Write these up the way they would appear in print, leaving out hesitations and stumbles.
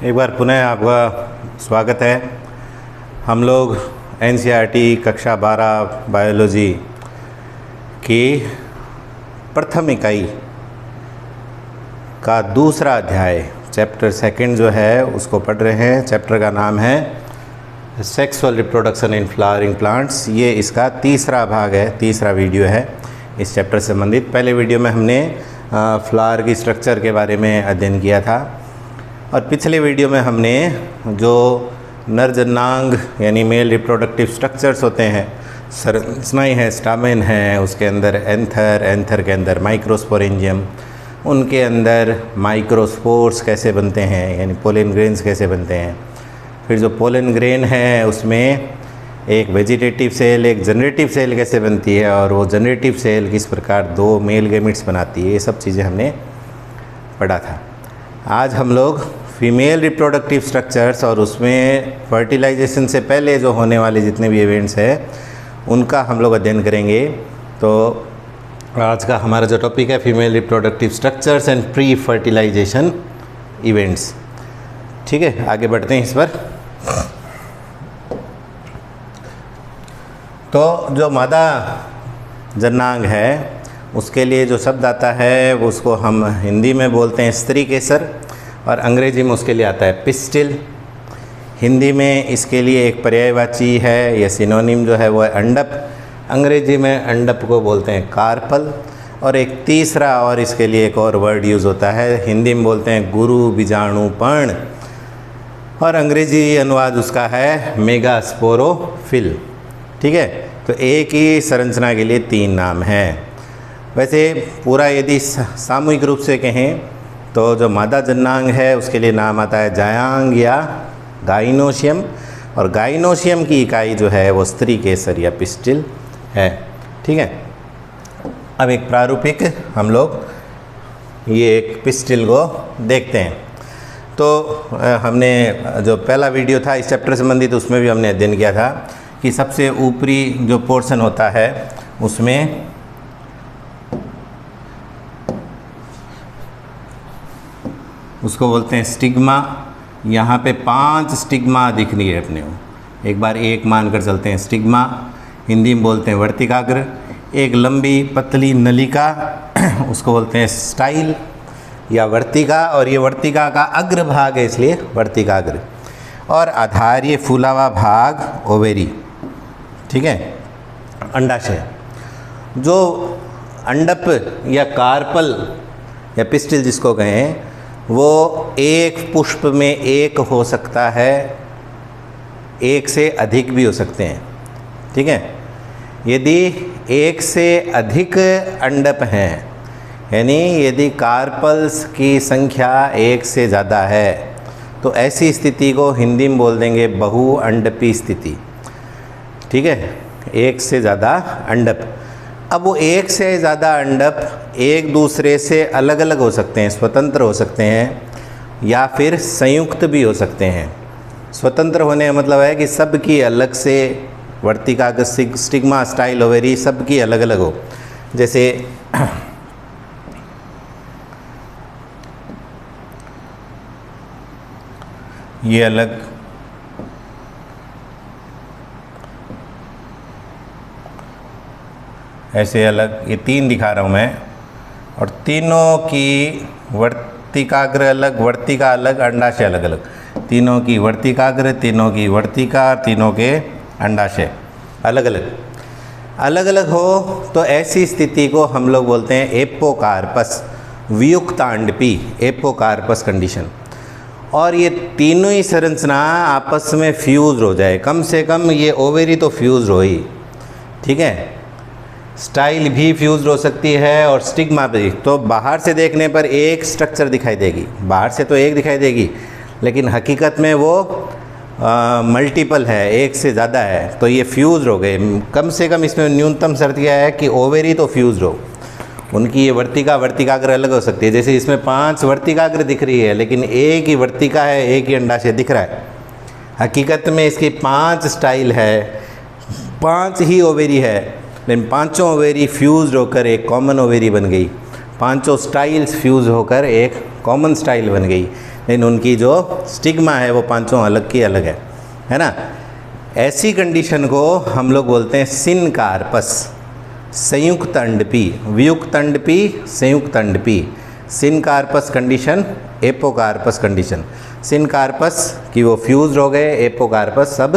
एक बार पुनः आपका स्वागत है। हम लोग एनसीईआरटी कक्षा 12 बायोलॉजी की प्रथम इकाई का दूसरा अध्याय चैप्टर सेकंड जो है उसको पढ़ रहे हैं। चैप्टर का नाम है sexual reproduction in flowering plants. ये इसका तीसरा भाग है, तीसरा वीडियो है इस चैप्टर से संबंधित। पहले वीडियो में हमने फ्लावर की स्ट्रक्चर के बारे में अध्ययन किया था और पिछले वीडियो में हमने जो नर जननांग यानी मेल रिप्रोडक्टिव स्ट्रक्चर्स होते हैं, संरचनाएं हैं, स्टामेन है, उसके अंदर एंथर, एंथर के अंदर माइक्रोस्पोरेंजियम, उनके अंदर माइक्रोस्पोर्स कैसे बनते हैं यानी पोलन ग्रेन्स कैसे बनते हैं, फिर जो पोलन ग्रेन है उसमें एक वेजिटेटिव सेल एक जनरेटिव सेल कैसे बनती है और वो जनरेटिव सेल किस प्रकार दो मेल गैमेट्स बनाती है, ये सब चीज़ें हमने पढ़ा था। आज हम लोग फीमेल रिप्रोडक्टिव स्ट्रक्चर्स और उसमें फर्टिलाइजेशन से पहले जो होने वाले जितने भी इवेंट्स हैं उनका हम लोग अध्ययन करेंगे। तो आज का हमारा जो टॉपिक है female reproductive structures and pre fertilisation events. ठीक है, आगे बढ़ते हैं इस पर। तो जो मादा जननांग है उसके लिए जो शब्द आता है वो उसको हम हिंदी में बोलते हैं स्त्री केसर और अंग्रेजी में उसके लिए आता है पिस्टिल। हिंदी में इसके लिए एक पर्यायवाची है या सिनोनिम जो है वो है अंडप। अंग्रेजी में अंडप को बोलते हैं कार्पल। और एक तीसरा और इसके लिए एक और वर्ड यूज़ होता है, हिंदी में बोलते हैं गुरु बीजाणु पर्ण और अंग्रेजी अनुवाद उसका है मेगास्पोरोफिल। ठीक है, तो एक ही संरचना के लिए तीन नाम हैं। वैसे पूरा यदि सामूहिक रूप से कहें तो जो मादा जननांग है उसके लिए नाम आता है जायांग या गाइनोशियम और गाइनोशियम की इकाई जो है वो स्त्री केसर या पिस्टिल है। ठीक है, अब एक प्रारूपिक हम लोग ये एक पिस्टिल को देखते हैं। तो हमने जो पहला वीडियो था इस चैप्टर से संबंधित उसमें भी हमने अध्ययन किया था कि सबसे ऊपरी जो पोर्शन होता है उसमें उसको बोलते हैं स्टिग्मा। यहाँ पे 5 स्टिग्मा दिख रही है अपने को, एक बार एक मानकर चलते हैं। स्टिग्मा हिंदी में बोलते हैं वर्तिकाग्र। एक लंबी पतली नलिका उसको बोलते हैं स्टाइल या वर्तिका और ये वर्तिका का अग्र भाग है इसलिए वर्तिकाग्र। और आधार्य फूला हुआ भाग ओवेरी। ठीक है, अंडाशय। जो अंडप या कार्पल या पिस्टिल जिसको कहें वो एक पुष्प में एक हो सकता है, एक से अधिक भी हो सकते हैं। ठीक है, यदि एक से अधिक अंडप हैं यानी यदि कार्पल्स की संख्या एक से ज़्यादा है तो ऐसी स्थिति को हिंदी में बोल देंगे बहुअंडपी स्थिति। ठीक है, एक से ज़्यादा अंडप। अब वो एक से ज़्यादा अंडप एक दूसरे से अलग अलग हो सकते हैं, स्वतंत्र हो सकते हैं या फिर संयुक्त भी हो सकते हैं। स्वतंत्र होने का मतलब है कि सबकी अलग से वर्तिकाग्र स्टिग्मा स्टाइल ओवेरी सबकी अलग अलग हो। जैसे ये अलग, ऐसे अलग, ये 3 दिखा रहा हूँ मैं और तीनों की वर्तिकाग्र अलग, वर्तिका अलग, अंडाशय अलग अलग। तीनों की वर्तिकाग्र, तीनों की वर्तिका, तीनों के अंडाशय अलग अलग अलग अलग हो तो ऐसी स्थिति को हम लोग बोलते हैं एपोकार्पस, वियुक्तांडपी, एपोकार्पस कंडीशन। और ये तीनों ही संरचना आपस में फ्यूज हो जाए, कम से कम ये ओवेरी तो फ्यूज हो ही। ठीक है, स्टाइल भी फ्यूज हो सकती है और स्टिग्मा भी। तो बाहर से देखने पर एक स्ट्रक्चर दिखाई देगी, बाहर से तो एक दिखाई देगी लेकिन हकीकत में वो मल्टीपल है, एक से ज़्यादा है, तो ये फ्यूज हो गए। कम से कम इसमें न्यूनतम शर्त क्या है कि ओवेरी तो फ्यूज हो, उनकी ये वर्तिकाग्र अलग हो सकती है। जैसे इसमें 5 वर्तिकाग्र दिख रही है लेकिन एक ही वर्तिका है, एक ही अंडाशय दिख रहा है। हकीकत में इसकी 5 स्टाइल है, 5 ही ओवेरी है लेकिन पांचों ओवेरी फ्यूज होकर एक कॉमन ओवेरी बन गई, पांचों स्टाइल्स फ्यूज होकर एक कॉमन स्टाइल बन गई। लेकिन उनकी जो स्टिग्मा है वो पांचों अलग की अलग है ना। ऐसी कंडीशन को हम लोग बोलते हैं सिनकार्पस, संयुक्त अंडपी, वियुक्त अंडपी, संयुक्त अंडपी। Syncarpous condition, apocarpous condition. Syncarpous की वो फ्यूज हो गए, एपोकार्पस सब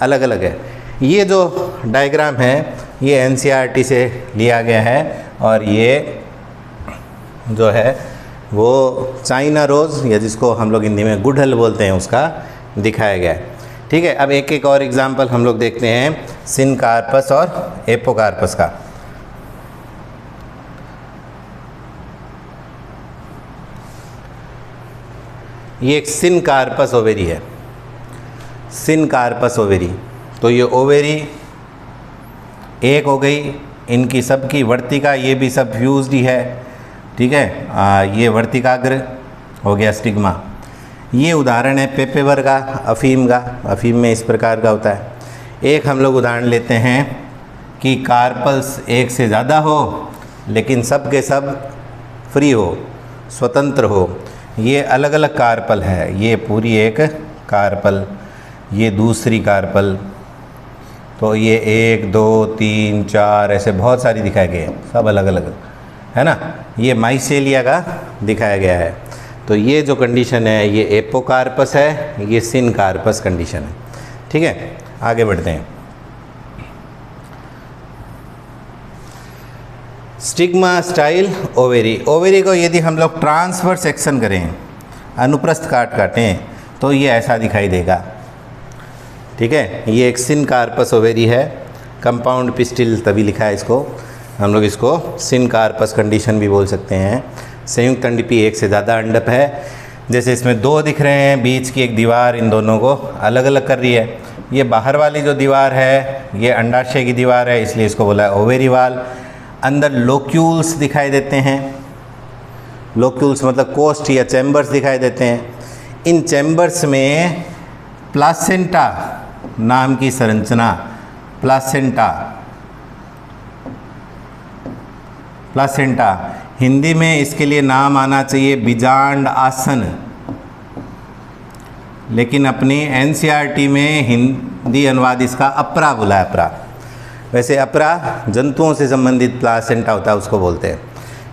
अलग अलग है। ये जो डायग्राम है ये एनसीईआरटी से लिया गया है और ये जो है वो चाइना रोज़ या जिसको हम लोग हिंदी में गुड़हल बोलते हैं उसका दिखाया गया है। ठीक है, अब एक एक और एग्जाम्पल हम लोग देखते हैं सिनकार्पस और एपोकार्पस का। ये एक सिनकार्पस ओवेरी है, सिनकार्पस ओवेरी। तो ये ओवेरी एक हो गई, इनकी सबकी वर्तिका, ये भी सब फ्यूज्ड ही है। ठीक है, ये वर्तिकाग्र हो गया स्टिग्मा। ये उदाहरण है पेपेवर का, अफीम का। अफीम में इस प्रकार का होता है। एक हम लोग उदाहरण लेते हैं कि कार्पल्स एक से ज़्यादा हो लेकिन सब के सब फ्री हो, स्वतंत्र हो। ये अलग अलग कार्पल है, ये पूरी एक कार्पल, ये दूसरी कार्पल। तो ये 1 2 3 4 ऐसे बहुत सारी दिखाए गए हैं, सब अलग अलग है ना। ये माइसेलिया का दिखाया गया है। तो ये जो कंडीशन है ये एपोकार्पस है, ये सिनकार्पस कंडीशन है। ठीक है, आगे बढ़ते हैं। Stigma style ovary. ओवेरी को यदि हम लोग ट्रांसफर सेक्शन करें, अनुप्रस्थ काटें तो ये ऐसा दिखाई देगा। ठीक है, ये एक सिनकार्पस ओवेरी है। कंपाउंड पिस्टिल तभी लिखा है इसको, हम लोग इसको सिनकार्पस कंडीशन भी बोल सकते हैं। संयुक्त अंडपी एक से ज़्यादा अंडप है। जैसे इसमें 2 दिख रहे हैं, बीच की एक दीवार इन दोनों को अलग अलग कर रही है। ये बाहर वाली जो दीवार है ये अंडाशय की दीवार है, इसलिए इसको बोला है ओवेरी वाल। अंदर लोक्यूल्स दिखाई देते हैं, लोक्यूल्स मतलब कोस्ट या चैम्बर्स दिखाई देते हैं। इन चैम्बर्स में प्लासेंटा नाम की संरचना, प्लासेंटा, प्लासेंटा हिंदी में इसके लिए नाम आना चाहिए बीजांड आसन, लेकिन अपनी एनसीईआरटी में हिंदी अनुवाद इसका अपरा बोला है, अपरा। वैसे अपरा जंतुओं से संबंधित प्लासेंटा होता है, उसको बोलते हैं।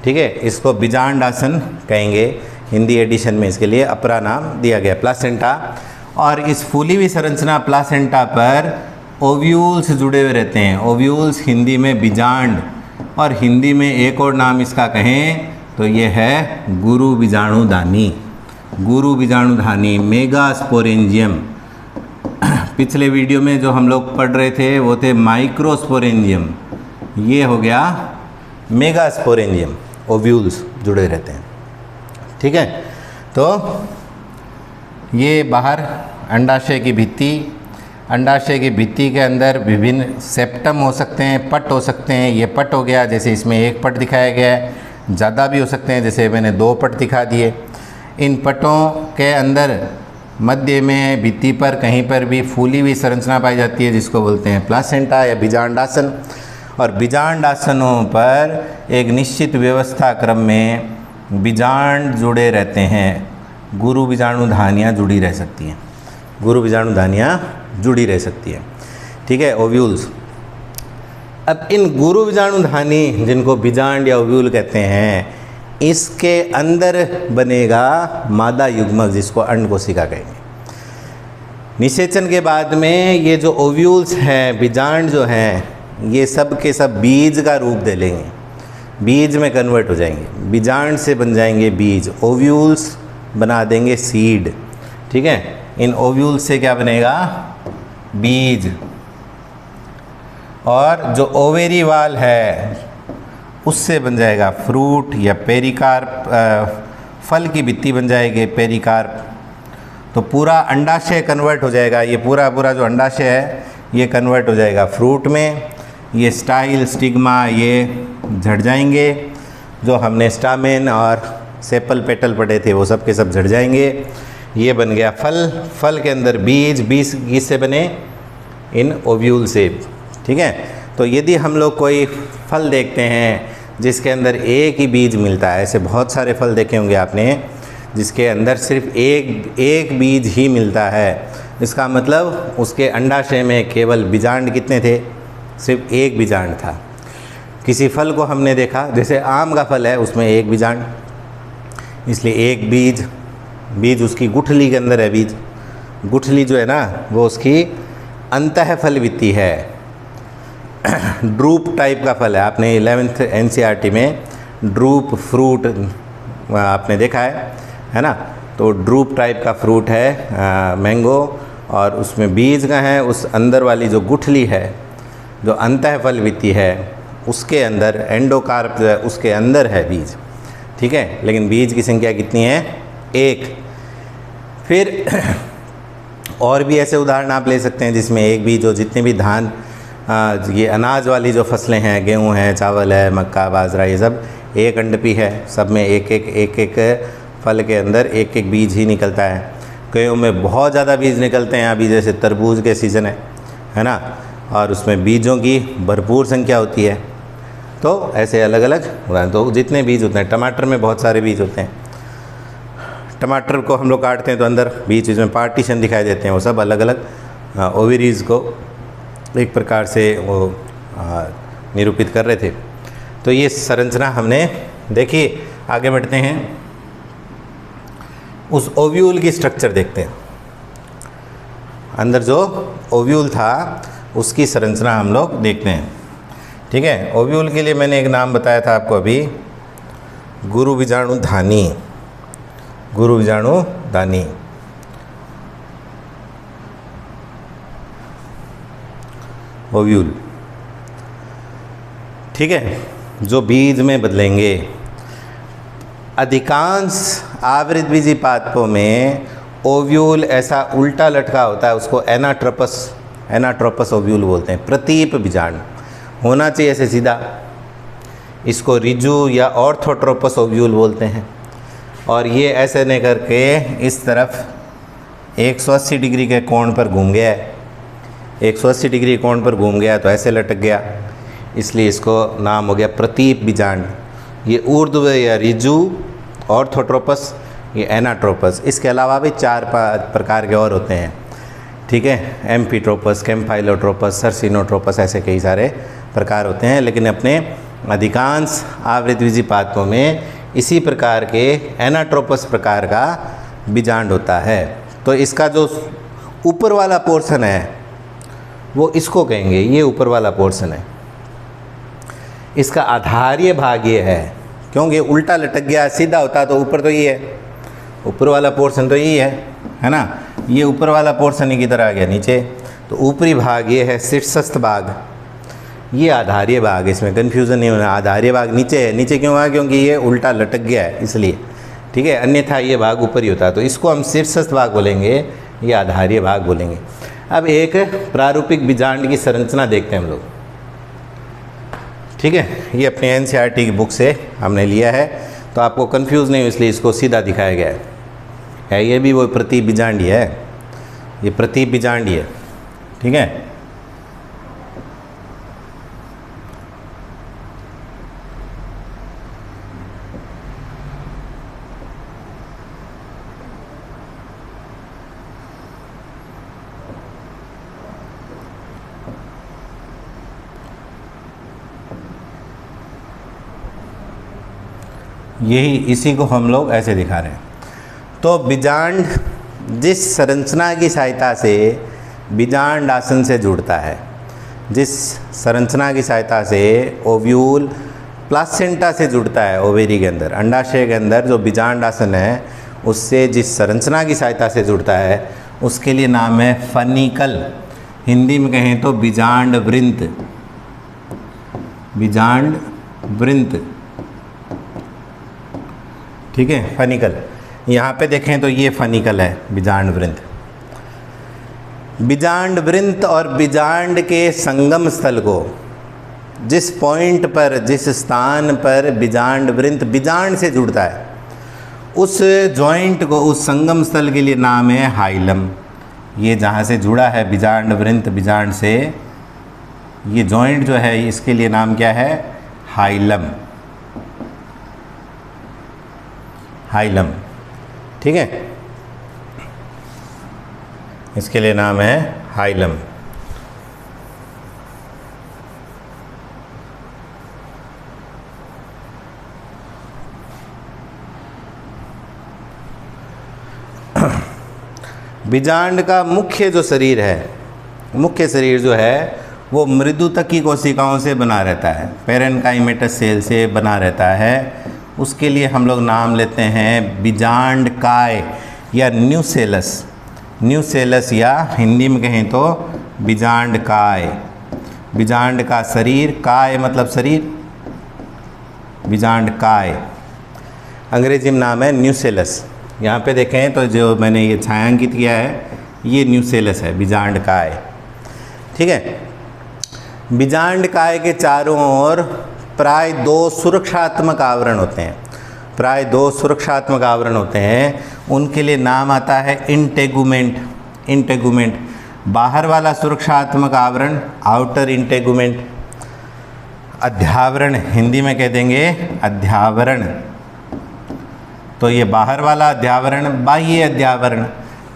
ठीक है, इसको बीजांड आसन कहेंगे, हिंदी एडिशन में इसके लिए अपरा नाम दिया गया, प्लासेंटा। और इस फूली हुई संरचना प्लासेंटा पर ओव्यूल्स जुड़े हुए रहते हैं। ओव्यूल्स हिंदी में बीजांड, और हिंदी में एक और नाम इसका कहें तो ये है गुरु बीजाणुधानी, गुरु बीजाणुधानी, मेगास्पोरेंजियम। पिछले वीडियो में जो हम लोग पढ़ रहे थे वो थे माइक्रोस्पोरेंजियम, ये हो गया मेगास्पोरेंजियम। ओव्यूल्स जुड़े रहते हैं। ठीक है, तो ये बाहर अंडाशय की भित्ति, अंडाशय की भित्ति के अंदर विभिन्न सेप्टम हो सकते हैं, पट हो सकते हैं। ये पट हो गया, जैसे इसमें एक पट दिखाया गया है, ज़्यादा भी हो सकते हैं, जैसे मैंने 2 पट दिखा दिए। इन पटों के अंदर मध्य में भित्ति पर कहीं पर भी फूली हुई संरचना पाई जाती है, जिसको बोलते हैं प्लासेंटा या बीजांडासन। और बीजांडासनों पर एक निश्चित व्यवस्था क्रम में बीजांड जुड़े रहते हैं, गुरु बीजाणुधानियाँ जुड़ी रह सकती हैं, गुरु बीजाणुधानियाँ जुड़ी रह सकती है। ठीक है, ओव्यूल्स। अब इन गुरु बीजाणुधानी जिनको बीजांड या ओव्यूल कहते हैं, इसके अंदर बनेगा मादा युग्मक, जिसको अंड कोशिका कहेंगे। निषेचन के बाद में ये जो ओव्यूल्स हैं, बीजांड जो हैं, ये सब के सब बीज का रूप दे लेंगे, बीज में कन्वर्ट हो जाएंगे, बीजांड से बन जाएंगे बीज, ओव्यूल्स बना देंगे सीड। ठीक है, इन ओव्यूल्स से क्या बनेगा, बीज। और जो ओवेरी वाल है उससे बन जाएगा फ्रूट या पेरिकार्प, फल की भित्ति बन जाएगी पेरिकार्प। तो पूरा अंडाशय कन्वर्ट हो जाएगा, ये पूरा जो अंडाशय है ये कन्वर्ट हो जाएगा फ्रूट में। ये स्टाइल, स्टिग्मा ये झड़ जाएंगे, जो हमने स्टामेन और सेपल पेटल पढ़े थे वो सब के सब झड़ जाएंगे। ये बन गया फल, फल के अंदर बीज, बीज किससे बने, इन ओव्यूल से। ठीक है, तो यदि हम लोग कोई फल देखते हैं जिसके अंदर एक ही बीज मिलता है, ऐसे बहुत सारे फल देखे होंगे आपने जिसके अंदर सिर्फ एक बीज ही मिलता है। इसका मतलब उसके अंडाशय में केवल बीजांड कितने थे? सिर्फ एक बीजांड था। किसी फल को हमने देखा, जैसे आम का फल है, उसमें एक बीजांड, इसलिए एक बीज उसकी गुठली के अंदर है। बीज गुठली जो है ना, वो उसकी अंतःफलवित्ती है, ड्रूप टाइप का फल है। आपने 11th NCERT में ड्रूप फ्रूट आपने देखा है ना? तो ड्रूप टाइप का फ्रूट है मैंगो, और उसमें बीज का है, उस अंदर वाली जो गुठली है, जो अंतःफलवित्ती है, उसके अंदर एंडोकार्प जो है उसके अंदर है बीज। ठीक है, लेकिन बीज की संख्या कितनी है? एक। फिर और भी ऐसे उदाहरण आप ले सकते हैं जिसमें एक बीज हो। जितने भी धान, ये अनाज वाली जो फसलें हैं, गेहूं है, चावल है, मक्का, बाजरा, ये सब एक अंडपी है। सब में एक एक फल के अंदर एक एक बीज ही निकलता है। कईयों में बहुत ज़्यादा बीज निकलते हैं। अभी जैसे तरबूज के सीज़न है ना, और उसमें बीजों की भरपूर संख्या होती है। तो ऐसे अलग अलग, तो जितने बीज होते हैं, टमाटर में बहुत सारे बीज होते हैं। टमाटर को हम लोग काटते हैं तो अंदर बीच में पार्टीशन दिखाई देते हैं। वो सब अलग अलग ओवरीज को एक प्रकार से वो निरूपित कर रहे थे। तो ये संरचना हमने देखी। आगे बढ़ते हैं, उस ओव्यूल की स्ट्रक्चर देखते हैं। अंदर जो ओव्यूल था उसकी संरचना हम लोग देखते हैं। ठीक है, ओव्यूल के लिए मैंने एक नाम बताया था आपको अभी, गुरु बीजाणुधानी। गुरु बीजाणुधानी। ओव्यूल, ठीक है, जो बीज में बदलेंगे। अधिकांश आवृतबीजी पादपों में ओव्यूल ऐसा उल्टा लटका होता है, उसको एनाट्रोपस ओव्यूल बोलते हैं। प्रतीप बीजांड होना चाहिए ऐसे सीधा, इसको रिजु या ऑर्थोट्रोपस ओव्यूल बोलते हैं। और ये ऐसे नहीं करके इस तरफ 180 डिग्री के कोण पर घूम गया है। 180 डिग्री कोण पर घूम गया तो ऐसे लटक गया, इसलिए इसको नाम हो गया प्रतीप बीजांड। ये ऊर्ध्व या रिजु, ऑर्थोट्रोपस, ये एनाट्रोपस। इसके अलावा भी 4 प्रकार के और होते हैं। ठीक है, एम्फीट्रोपस, कैम्फाइलोट्रोपस, सर्सिनोट्रोपस, ऐसे कई सारे प्रकार होते हैं। लेकिन अपने अधिकांश आवृतबीजी पादपों में इसी प्रकार के एनाट्रोपस प्रकार का बीजांड होता है। तो इसका जो ऊपर वाला पोर्शन है वो इसको कहेंगे, ये ऊपर वाला पोर्शन है। इसका आधारीय भाग ये है, क्योंकि उल्टा लटक गया, सीधा होता तो ऊपर तो ये है, ऊपर वाला पोर्शन तो यही है ना। ये ऊपर वाला पोर्शन ही किधर आ गया? नीचे। तो ऊपरी भाग ये है शीर्षस्थ भाग, ये आधारीय भाग। इसमें कन्फ्यूज़न नहीं होना, आधारीय भाग नीचे है। नीचे क्यों है? क्योंकि ये उल्टा लटक गया है इसलिए। ठीक है, अन्यथा ये भाग ऊपर ही होता है। तो इसको हम शीर्षस्थ भाग बोलेंगे, ये आधारीय भाग बोलेंगे। अब एक प्रारूपिक बीजांड की संरचना देखते हैं हम लोग। ठीक है, ये अपने NCERT की बुक से हमने लिया है, तो आपको कंफ्यूज नहीं हो इसलिए इसको सीधा दिखाया गया है। ये भी वो प्रतीप बीजांड ही है, ये प्रतीप बीजांड ही है। ठीक है, यही इसी को हम लोग ऐसे दिखा रहे हैं। तो बीजांड जिस संरचना की सहायता से बीजांड आसन से जुड़ता है, जिस संरचना की सहायता से ओव्यूल प्लासेंटा से जुड़ता है, ओवेरी के अंदर, अंडाशय के अंदर जो बीजांड आसन है उससे जिस संरचना की सहायता से जुड़ता है उसके लिए नाम है फनिकल। हिंदी में कहें तो बीजांड वृंत, बीजांड वृंत। ठीक है, फनिकल। यहाँ पे देखें तो ये फनिकल है, बीजांड वृंत। बीजांड वृंत और बीजांड के संगम स्थल को, जिस पॉइंट पर, जिस स्थान पर बीजांड वृंत बीजांड से जुड़ता है, उस जॉइंट को, उस संगम स्थल के लिए नाम है हाइलम। ये जहाँ से जुड़ा है बीजांड वृंत बीजांड से, ये जॉइंट जो है इसके लिए नाम क्या है? हाइलम। हाइलम। ठीक है, इसके लिए नाम है हाइलम। बीजांड का मुख्य जो शरीर है, मुख्य शरीर जो है वो मृदुतकी कोशिकाओं से बना रहता है, पेरेन्काइमेटस सेल से बना रहता है। उसके लिए हम लोग नाम लेते हैं बीजांड काय या न्यूसेलस। न्यूसेलस या हिंदी में कहें तो बीजांड काय। बीजांड का शरीर, काय मतलब शरीर, बीजांड काय, अंग्रेजी में नाम है न्यूसेलस। यहाँ पे देखें तो जो मैंने ये छायांकित किया है ये न्यूसेलस है, बीजांड काय। ठीक है, बीजांड काय के चारों ओर प्राय 2 सुरक्षात्मक आवरण होते हैं, प्राय 2 सुरक्षात्मक आवरण होते हैं। उनके लिए नाम आता है इंटेगुमेंट। इंटेगुमेंट, बाहर वाला सुरक्षात्मक आवरण आउटर इंटेगुमेंट। अध्यावरण, हिंदी में कह देंगे अध्यावरण। तो ये बाहर वाला अध्यावरण, बाह्य अध्यावरण।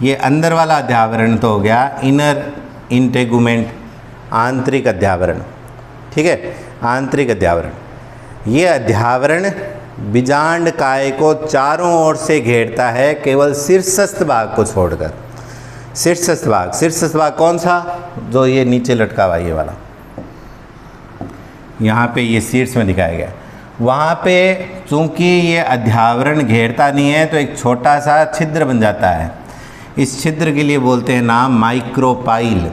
ये अंदर वाला अध्यावरण तो हो गया इनर इंटेगुमेंट, आंतरिक अध्यावरण। ठीक है, आंतरिक अध्यावरण। ये अध्यावरण बीजांड काय को चारों ओर से घेरता है, केवल शीर्षस्थ भाग को छोड़कर। शीर्षस्थ भाग, शीर्षस्थ भाग कौन सा? जो ये नीचे लटका हुआ ये वाला, यहाँ पे ये शीर्ष में दिखाया गया। वहाँ पे चूँकि ये अध्यावरण घेरता नहीं है तो एक छोटा सा छिद्र बन जाता है। इस छिद्र के लिए बोलते हैं नाम माइक्रोपाइल।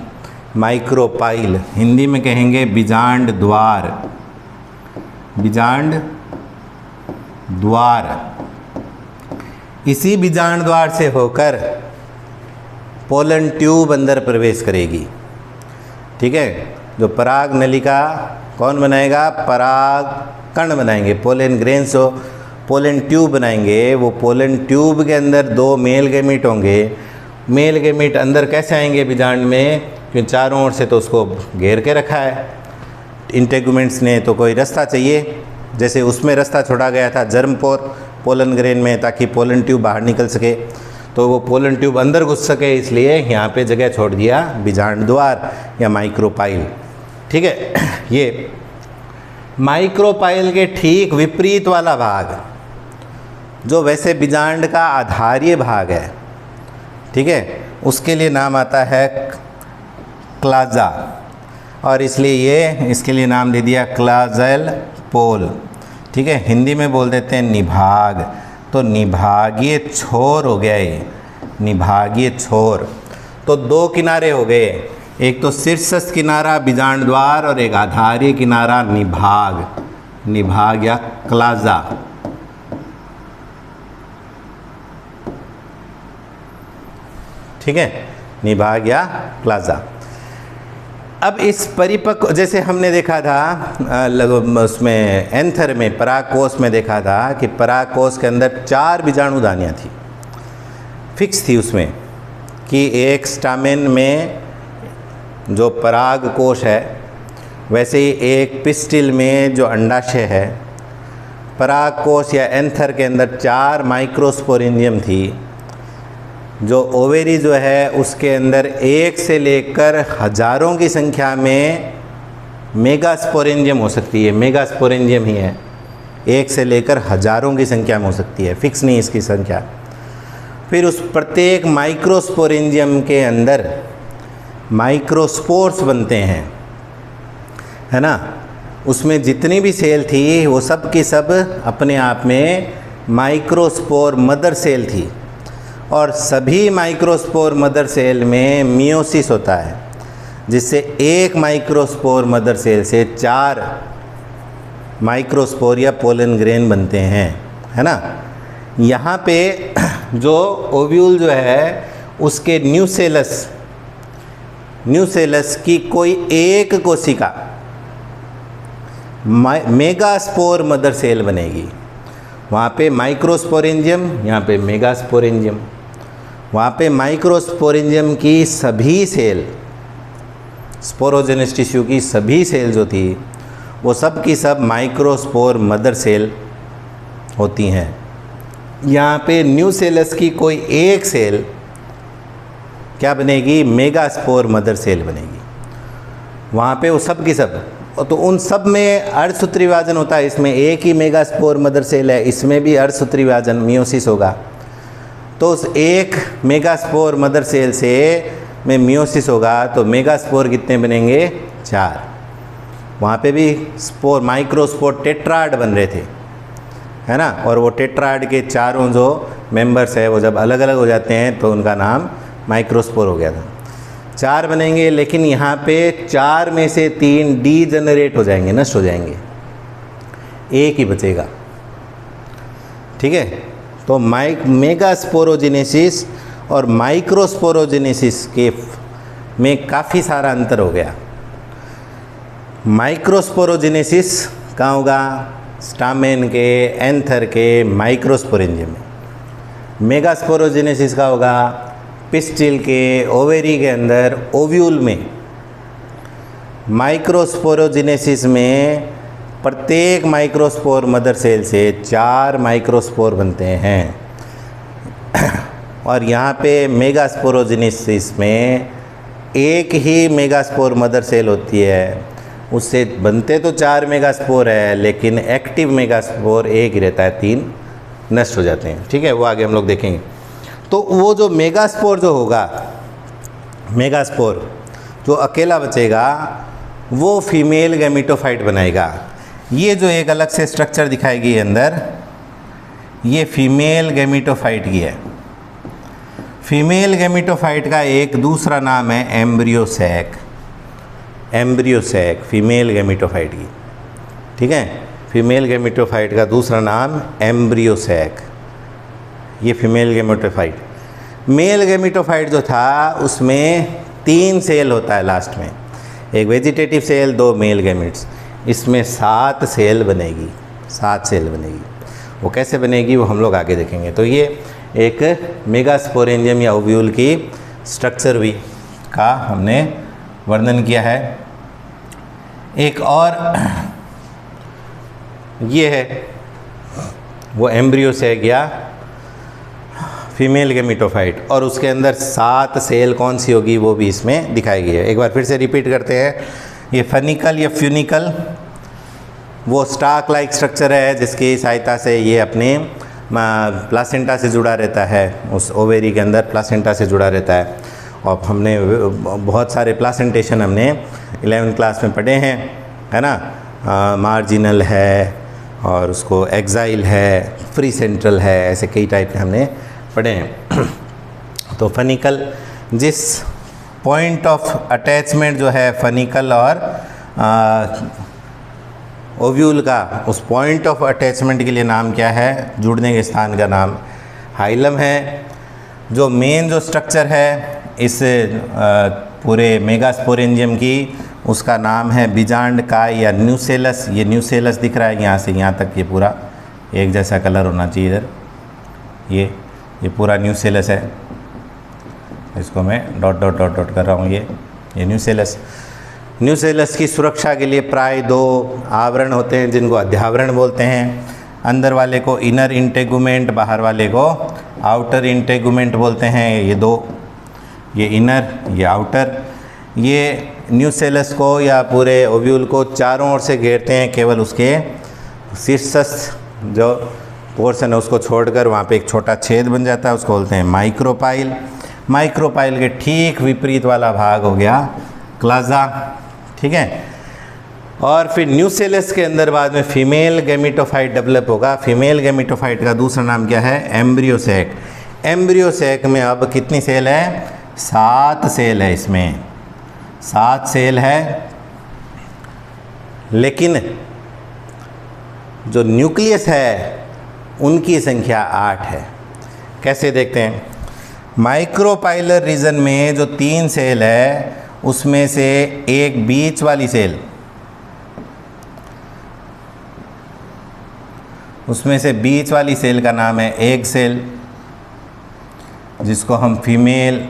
माइक्रोपाइल, हिंदी में कहेंगे बीजांड द्वार। बीजांड द्वार। इसी बीजांड द्वार से होकर पोलन ट्यूब अंदर प्रवेश करेगी। ठीक है, जो पराग नलिका कौन बनाएगा? पराग कण बनाएंगे, पोलन ग्रेन्स हो पोलन ट्यूब बनाएंगे। वो पोलन ट्यूब के अंदर 2 मेल गैमीट होंगे। मेल गैमीट अंदर कैसे आएंगे बीजांड में? क्योंकि चारों ओर से तो उसको घेर के रखा है इंटेगुमेंट्स ने, तो कोई रास्ता चाहिए। जैसे उसमें रास्ता छोड़ा गया था जर्म पोलन ग्रेन में, ताकि पोलन ट्यूब बाहर निकल सके, तो वो पोलन ट्यूब अंदर घुस सके, इसलिए यहाँ पे जगह छोड़ दिया बीजांड द्वार या माइक्रोपाइल। ठीक है, ये माइक्रोपाइल के ठीक विपरीत वाला भाग, जो वैसे बीजांड का आधारीय भाग है, ठीक है, उसके लिए नाम आता है क्लाजा, और इसलिए ये इसके लिए नाम दे दिया क्लाजल पोल। ठीक है, हिंदी में बोल देते हैं निभाग। तो निभागीय छोर हो गया ये, निभागीय छोर। तो 2 किनारे हो गए, एक तो शीर्षस्थ किनारा बीजांड द्वार और एक आधारीय किनारा निभाग, निभाग या क्लाजा। ठीक है, निभाग या क्लाजा। अब इस परिपक्व, जैसे हमने देखा था उसमें एंथर में, परागकोश में देखा था कि परागकोश के अंदर 4 बीजाणु दानियाँ थी, फिक्स थी उसमें, कि एक स्टामेन में जो परागकोश है, वैसे ही एक पिस्टिल में जो अंडाशय है। परागकोश या एंथर के अंदर 4 माइक्रोस्पोरेंजियम थी। जो ओवेरी जो है उसके अंदर 1 से लेकर हजारों की संख्या में मेगास्पोरेंजियम हो सकती है। मेगास्पोरेंजियम ही है, 1 से लेकर हजारों की संख्या में हो सकती है, फिक्स नहीं इसकी संख्या। फिर उस प्रत्येक माइक्रोस्पोरेंजियम के अंदर माइक्रोस्पोर्स बनते हैं, है ना। उसमें जितनी भी सेल थी वो सब की सब अपने आप में माइक्रोस्पोर मदर सेल थी, और सभी माइक्रोस्पोर मदर सेल में मियोसिस होता है, जिससे एक माइक्रोस्पोर मदर सेल से 4 माइक्रोस्पोर या पोलन ग्रेन बनते हैं, है ना। यहाँ पे जो ओव्यूल जो है उसके न्यूसेलस की कोई एक कोशिका मेगास्पोर मदर सेल बनेगी। वहाँ पे माइक्रोस्पोरेंजियम, यहाँ पे मेगास्पोरेंजियम। वहाँ पे माइक्रोस्पोरेंजियम की सभी सेल, स्पोरोजेनस टिश्यू की सभी सेल जो थी वो सब की सब माइक्रोस्पोर मदर सेल होती हैं, यहाँ पे न्यूसेलस की कोई एक सेल क्या बनेगी, मेगास्पोर मदर सेल बनेगी। वहाँ पे वो सब की सब, तो उन सब में अर्धसूत्री विभाजन होता है। इसमें एक ही मेगास्पोर मदर सेल है, इसमें भी अर्धसूत्री विभाजन मियोसिस होगा। तो उस एक मेगास्पोर मदर सेल से में मियोसिस होगा तो मेगास्पोर कितने बनेंगे, 4। वहाँ पे भी स्पोर माइक्रोस्पोर टेट्राड बन रहे थे, है ना। और वो टेट्राड के चारों जो मेंबर्स है वो जब अलग अलग हो जाते हैं तो उनका नाम माइक्रोस्पोर हो गया था। 4 बनेंगे, लेकिन यहाँ पे 4 में से 3 डीजेनरेट हो जाएंगे, नष्ट हो जाएंगे, एक ही बचेगा। ठीक है, तो मेगास्पोरोजेनेसिस और माइक्रोस्पोरोजेनेसिस के में काफ़ी सारा अंतर हो गया। माइक्रोस्पोरोजेनेसिस कहाँ होगा, स्टामेन के, एंथर के माइक्रोस्पोरेंजियम में। मेगास्पोरोजेनेसिस का होगा पिस्टिल के, ओवेरी के अंदर, ओव्यूल में। माइक्रोस्पोरोजेनेसिस में प्रत्येक माइक्रोस्पोर मदर सेल से 4 माइक्रोस्पोर बनते हैं। और यहाँ पे मेगास्पोरोजेनेसिस में एक ही मेगास्पोर मदर सेल होती है, उससे बनते तो 4 मेगास्पोर है, लेकिन एक्टिव मेगास्पोर एक ही रहता है, 3 नष्ट हो जाते हैं। ठीक है, वो आगे हम लोग देखेंगे। तो वो जो मेगास्पोर जो होगा, मेगास्पोर जो अकेला बचेगा वो फीमेल गैमेटोफाइट बनाएगा। ये जो एक अलग से स्ट्रक्चर दिखाएगी अंदर, ये फीमेल गैमेटोफाइट की है। फीमेल गैमेटोफाइट का एक दूसरा नाम है एम्ब्रियोसैक। एम्ब्रियोसैक फीमेल गैमेटोफाइट की, ठीक है। फीमेल गैमेटोफाइट का दूसरा नाम एम्ब्रियोसैक, ये फीमेल गैमेटोफाइट। मेल गैमेटोफाइट जो था उसमें 3 सेल होता है लास्ट में, एक वेजिटेटिव सेल, 2 मेल गैमेट्स। इसमें 7 सेल बनेगी, 7 सेल बनेगी। वो कैसे बनेगी वो हम लोग आगे देखेंगे। तो ये एक मेगास्पोरेंजियम या ओव्यूल की स्ट्रक्चर भी का हमने वर्णन किया है। एक और ये है वो एम्ब्रियोसैक या फीमेल गैमेटोफाइट, और उसके अंदर 7 सेल कौन सी होगी वो भी इसमें दिखाई गई है। एक बार फिर से रिपीट करते हैं। ये फनिकल या फ्यूनिकल वो स्टाक लाइक स्ट्रक्चर है जिसकी सहायता से ये अपने प्लासेंटा से जुड़ा रहता है, उस ओवेरी के अंदर प्लासेंटा से जुड़ा रहता है। और हमने बहुत सारे प्लासेंटेशन हमने 11th क्लास में पढ़े हैं, है ना। मार्जिनल है और उसको एक्साइल है, फ्री सेंट्रल है, ऐसे कई टाइप के हमने पढ़े हैं। तो फनिकल जिस पॉइंट ऑफ अटैचमेंट जो है फनिकल और ओव्यूल का, उस पॉइंट ऑफ अटैचमेंट के लिए नाम क्या है, जुड़ने के स्थान का नाम हाइलम है। जो मेन जो स्ट्रक्चर है इस पूरे मेगास्पोरेंजियम की, उसका नाम है बिजांड काय या न्यूसेलस। ये न्यूसेलस दिख रहा है यहाँ से यहाँ तक, ये पूरा एक जैसा कलर होना चाहिए इधर। ये पूरा न्यूसेलस है, इसको मैं डॉट डॉट डॉट डॉट कर रहा हूँ। ये न्यूसेलस। न्यूसेलस की सुरक्षा के लिए प्राय 2 आवरण होते हैं जिनको अध्यावरण बोलते हैं। अंदर वाले को इनर इंटेगुमेंट, बाहर वाले को आउटर इंटेगुमेंट बोलते हैं। ये 2, ये इनर, ये आउटर। ये न्यूसेलस को या पूरे ओव्यूल को चारों ओर से घेरते हैं, केवल उसके शीर्षस्थ जो पोर्शन है उसको छोड़कर वहाँ पे एक छोटा छेद बन जाता है, उसको बोलते हैं माइक्रोपाइल। माइक्रोपाइल के ठीक विपरीत वाला भाग हो गया क्लाजा, ठीक है। और फिर न्यूसेलस के अंदर बाद में फीमेल गैमेटोफाइट डेवलप होगा। फीमेल गैमेटोफाइट का दूसरा नाम क्या है, एम्ब्रियोसैक। एम्ब्रियोसैक में अब कितनी सेल है, 7 सेल है। इसमें 7 सेल है, लेकिन जो न्यूक्लियस है उनकी संख्या 8 है। कैसे देखते हैं, माइक्रोपाइलर रीजन में जो 3 सेल है उसमें से एक बीच वाली सेल, उसमें से बीच वाली सेल का नाम है एग सेल, जिसको हम फीमेल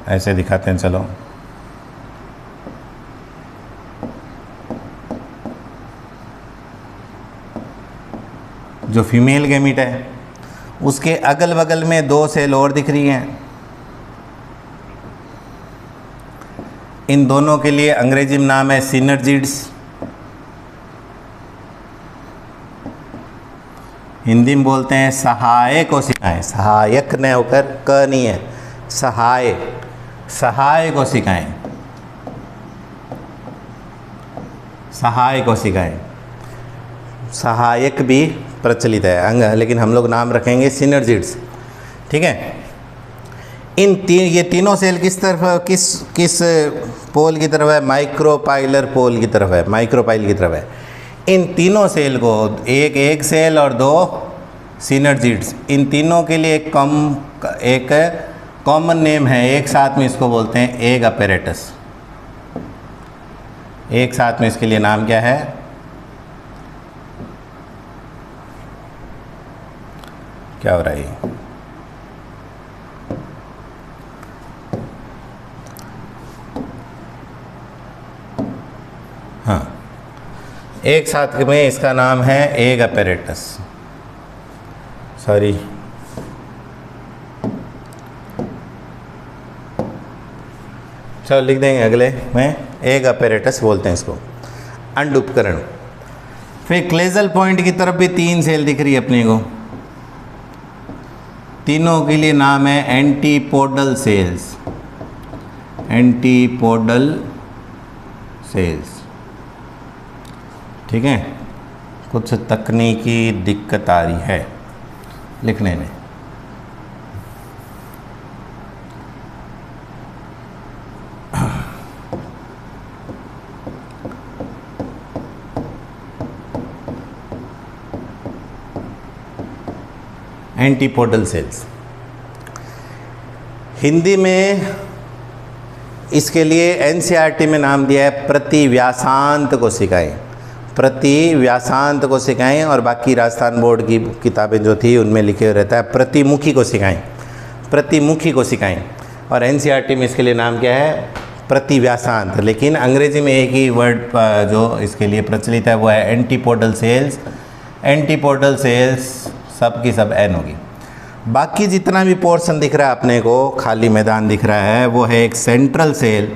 ऐसे दिखाते हैं। चलो, जो फीमेल गैमीट है। उसके अगल बगल में 2 सेल और दिख रही हैं। इन दोनों के लिए अंग्रेजी में नाम है सिनर्जिड्स, हिंदी में बोलते हैं सहायक कोशिकाएं। सहायक न होकर क नहीं है, सहाय, सहाय कोशिकाएं, सहाय कोशिकाएं। सहायक भी प्रचलित है अंग, लेकिन हम लोग नाम रखेंगे सिनर्जिड्स। ठीक है। ये तीनों सेल किस तरफ, किस पोल की तरफ है? माइक्रोपाइलर पोल की तरफ है, माइक्रोपाइल की तरफ है। इन तीनों सेल को, एक सेल और 2 सिनर्जिड्स, इन तीनों के लिए एक कॉमन नेम है, एक साथ में इसको बोलते हैं एग अपैरेटस। एक साथ में इसके लिए नाम क्या है? क्या हो रहा है? हाँ, एक साथ में इसका नाम है एग अपैरेटस। सॉरी, चलो लिख देंगे अगले में, एग अपैरेटस बोलते हैं इसको, अंड उपकरण। फिर क्लेजल पॉइंट की तरफ भी 3 सेल दिख रही है अपने को। तीनों के लिए नाम है एंटीपोडल सेल्स, एंटीपोडल सेल्स। ठीक है। कुछ तकनीकी दिक्कत आ रही है लिखने में। एंटीपोडल सेल्स, हिंदी में इसके लिए एनसीईआरटी में नाम दिया है प्रतिव्यासांत कोशिकाएं। प्रतिव्यासांत कोशिकाएं, और बाकी राजस्थान बोर्ड की किताबें जो थी उनमें लिखे हुए रहता है प्रतिमुखी कोशिकाएं, प्रतिमुखी कोशिकाएं। और एनसीईआरटी में इसके लिए नाम क्या है? प्रतिव्यासांत। लेकिन अंग्रेजी में एक ही वर्ड जो इसके लिए प्रचलित है वो है एंटीपोडल सेल्स। एंटीपोडल सेल्स सब की सब एन होगी। बाकी जितना भी पोर्शन दिख रहा है अपने को, खाली मैदान दिख रहा है, वो है एक सेंट्रल सेल।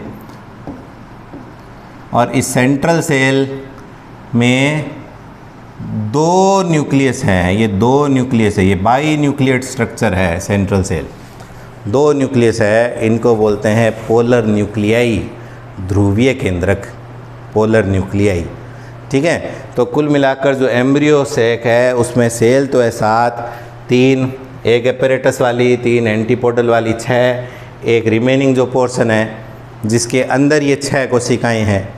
और इस सेंट्रल सेल में 2 न्यूक्लियस हैं। ये 2 न्यूक्लियस है, ये बाई न्यूक्लिएट स्ट्रक्चर है सेंट्रल सेल। 2 न्यूक्लियस है, इनको बोलते हैं पोलर न्यूक्लियाई, ध्रुवीय केंद्रक, पोलर न्यूक्लियाई। ठीक है। तो कुल मिलाकर जो एम्ब्रियो सेक है उसमें सेल तो है 7, 3 एक अपैरेटस वाली, 3 एंटीपोडल वाली, 6 एक रिमेनिंग जो पोर्शन है जिसके अंदर ये 6 कोशिकाएं हैं,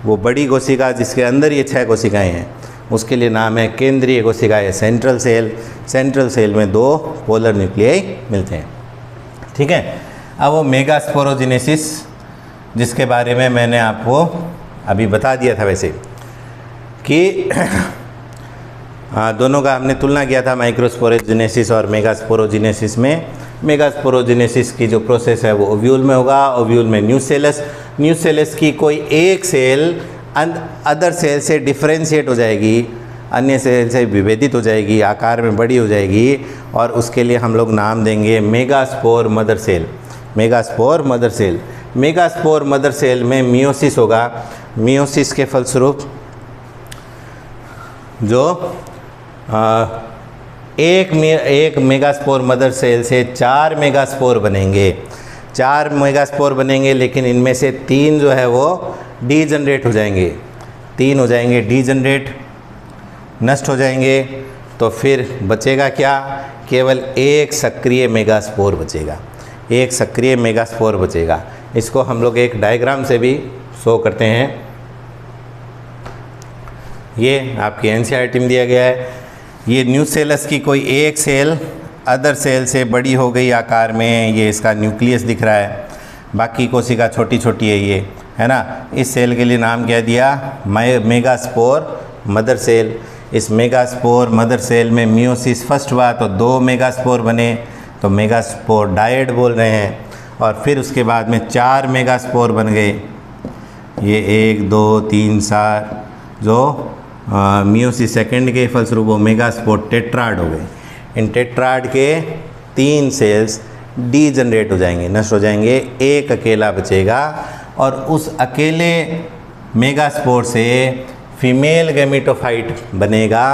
वो बड़ी कोशिका जिसके अंदर ये 6 कोशिकाएं हैं, उसके लिए नाम है केंद्रीय कोशिकाएं, सेंट्रल सेल। सेंट्रल सेल में 2 पोलर न्यूक्लियाई मिलते हैं। ठीक है। अब वो मेगास्पोरोजेनेसिस, जिसके बारे में मैंने आपको अभी बता दिया था वैसे कि दोनों का हमने तुलना किया था माइक्रोस्पोरोजेनेसिस और मेगास्पोरोजेनेसिस में। मेगास्पोरोजेनेसिस की जो प्रोसेस है वो ओव्यूल में होगा। ओव्यूल में न्यूसेलस, न्यूसेलस की कोई एक सेल अदर सेल से डिफरेंशिएट हो जाएगी, अन्य सेल से विभेदित हो जाएगी, आकार में बड़ी हो जाएगी, और उसके लिए हम लोग नाम देंगे megaspore mother cell. Megaspore mother cell. Megaspore mother cell में मियोसिस होगा। मियोसिस के फलस्वरूप जो एक मेगास्पोर मदर सेल से 4 मेगास्पोर बनेंगे। 4 मेगास्पोर बनेंगे, लेकिन इनमें से 3 जो है वो डीजनरेट हो जाएंगे। 3 हो जाएंगे डीजनरेट, नष्ट हो जाएंगे। तो फिर बचेगा क्या? केवल एक सक्रिय मेगास्पोर बचेगा। एक सक्रिय मेगास्पोर बचेगा। इसको हम लोग एक डायग्राम से भी शो करते हैं। ये आपकी एनसीईआरटी में दिया गया है। ये न्यूसेलस की कोई एक सेल अदर सेल से बड़ी हो गई आकार में, ये इसका न्यूक्लियस दिख रहा है। बाकी कोशिका छोटी छोटी है, ये है ना। इस सेल के लिए नाम क्या दिया? Megaspore mother cell. इस मेगास्पोर मदर सेल में मियोसिस फर्स्ट हुआ तो 2 मेगास्पोर बने, तो मेगास्पोर डायड बोल रहे हैं। और फिर उसके बाद में 4 मेगास्पोर बन गए। ये 1 2 3 4 जो मियोसिस सेकेंड के फलस्वरूप वो मेगास्पोर टेट्राड हो गए। इन टेट्राड के 3 सेल्स डीजनरेट हो जाएंगे, नष्ट हो जाएंगे, एक अकेला बचेगा और उस अकेले मेगास्पोर से फीमेल गैमेटोफाइट बनेगा।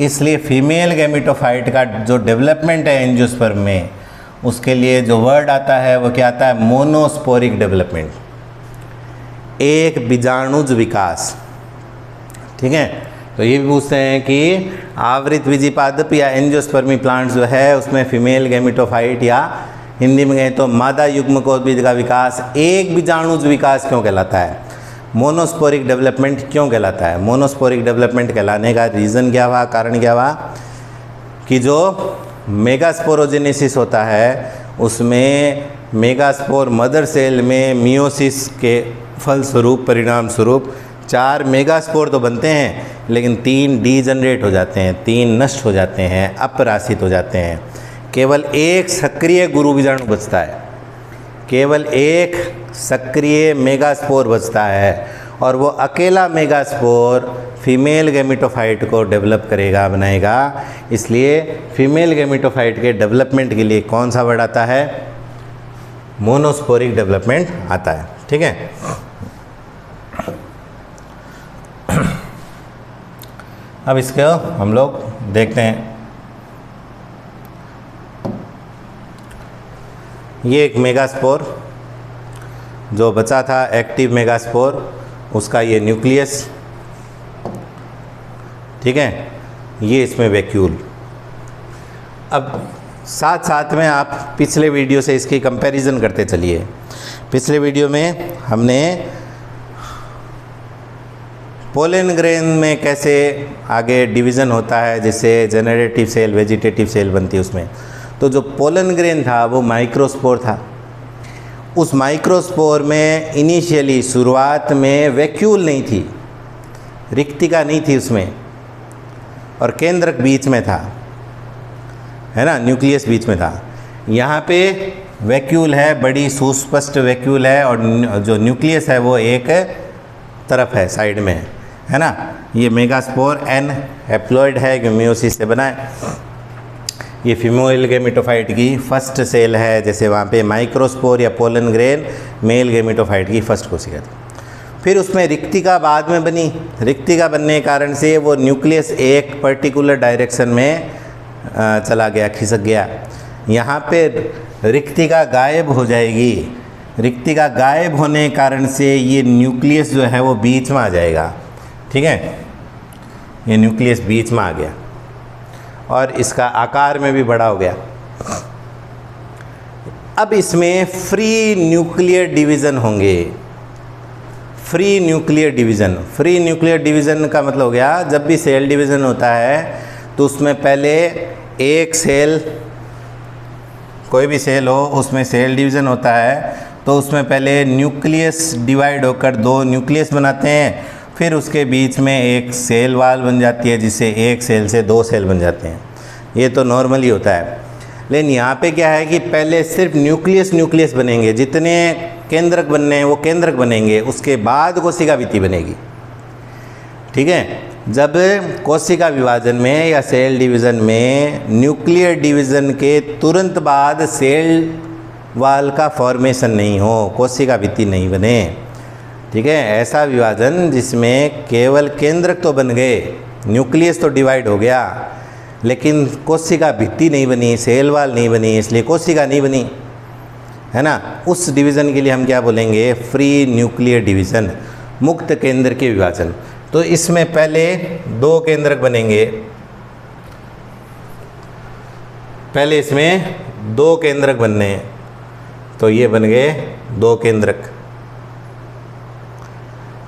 इसलिए फीमेल गैमेटोफाइट का जो डेवलपमेंट है एंजियोस्पर्म में, उसके लिए जो वर्ड आता है वो क्या आता है? मोनोस्पोरिक डेवलपमेंट, एक बीजाणुज विकास। ठीक है, तो ये भी पूछते हैं कि आवृत बीजीपादप या एंजियोस्पर्मी प्लांट जो है उसमें फीमेल गैमेटोफाइट या हिंदी में कहें तो मादा युग्मकोद्भिद का विकास एक बीजाणुज विकास क्यों कहलाता है? मोनोस्पोरिक डेवलपमेंट क्यों कहलाता है? मोनोस्पोरिक डेवलपमेंट कहलाने का रीज़न क्या हुआ, कारण क्या हुआ कि जो मेगास्पोरोजेनेसिस होता है उसमें मेगास्पोर मदर सेल में मियोसिस के फलस्वरूप परिणाम स्वरूप 4 मेगास्पोर तो बनते हैं, लेकिन 3 डीजनरेट हो जाते हैं, 3 नष्ट हो जाते हैं, अपरासित हो जाते हैं। केवल एक सक्रिय गुरु बीजाणु बचता है, केवल एक सक्रिय मेगास्पोर बचता है और वो अकेला मेगास्पोर फीमेल गैमेटोफाइट को डेवलप करेगा, बनाएगा। इसलिए फीमेल गैमेटोफाइट के डेवलपमेंट के लिए कौन सा वर्ड आता है? मोनोस्पोरिक डेवलपमेंट आता है। ठीक है, अब इसको हम लोग देखते हैं। ये एक मेगास्पोर जो बचा था, एक्टिव मेगास्पोर, उसका ये न्यूक्लियस। ठीक है, ये इसमें वैक्यूल। अब साथ साथ में आप पिछले वीडियो से इसकी कंपैरिजन करते चलिए। पिछले वीडियो में हमने पोलन ग्रेन में कैसे आगे डिवीज़न होता है, जिससे जनरेटिव सेल वेजिटेटिव सेल बनती है उसमें, तो जो पोलन ग्रेन था वो माइक्रोस्पोर था। उस माइक्रोस्पोर में इनिशियली शुरुआत में वैक्यूल नहीं थी, रिक्तिका नहीं थी उसमें, और केंद्रक बीच में था, है ना, न्यूक्लियस बीच में था। यहाँ पे वैक्यूल है, बड़ी सुस्पष्ट वैक्यूल है, और जो न्यूक्लियस है वो एक तरफ है, साइड में है ना। ये मेगास्पोर एन हैप्लॉइड है, जो मियोसिस से बना है। ये फीमेल गैमेटोफाइट की फर्स्ट सेल है, जैसे वहाँ पे माइक्रोस्पोर या पोलन ग्रेन मेल गैमेटोफाइट की फर्स्ट कोशिका थी। फिर उसमें रिक्तिका बाद में बनी। रिक्तिका बनने के कारण से वो न्यूक्लियस एक पर्टिकुलर डायरेक्शन में चला गया, खिसक गया। यहाँ पे रिक्तिका गायब हो जाएगी। रिक्तिका गायब होने के कारण से ये न्यूक्लियस जो है वो बीच में आ जाएगा। ठीक है, ये न्यूक्लियस बीच में आ गया और इसका आकार में भी बड़ा हो गया। अब इसमें फ्री न्यूक्लियर डिवीज़न होंगे। Free nuclear division, free nuclear division का मतलब हो गया, जब भी सेल डिवीज़न होता है तो उसमें पहले एक सेल, कोई भी सेल हो उसमें सेल डिवीज़न होता है, तो उसमें पहले न्यूक्लियस डिवाइड होकर 2 न्यूक्लियस बनाते हैं, फिर उसके बीच में एक सेल वाल बन जाती है, जिससे एक सेल से 2 सेल बन जाते हैं। ये तो नॉर्मली होता है, लेकिन यहाँ पे क्या है कि पहले सिर्फ न्यूक्लियस बनेंगे, जितने केंद्रक बनने हैं वो केंद्रक बनेंगे, उसके बाद कोशिका भित्ति बनेगी। ठीक है, जब कोशिका विभाजन में या सेल डिवीज़न में न्यूक्लियर डिवीज़न के तुरंत बाद सेल वाल का फॉर्मेशन नहीं हो, कोशिका भित्ति नहीं बने। ठीक है, ऐसा विभाजन जिसमें केवल केंद्रक तो बन गए, न्यूक्लियस तो डिवाइड हो गया, लेकिन कोशिका भित्ति नहीं बनी, सेल वाल नहीं बनी, इसलिए कोशिका नहीं बनी, है ना। उस डिवीज़न के लिए हम क्या बोलेंगे? फ्री न्यूक्लियर डिवीज़न, मुक्त केंद्र के विभाजन। तो इसमें पहले 2 केंद्रक बनेंगे, पहले इसमें 2 केंद्रक बनने हैं, तो ये बन गए 2 केंद्रक।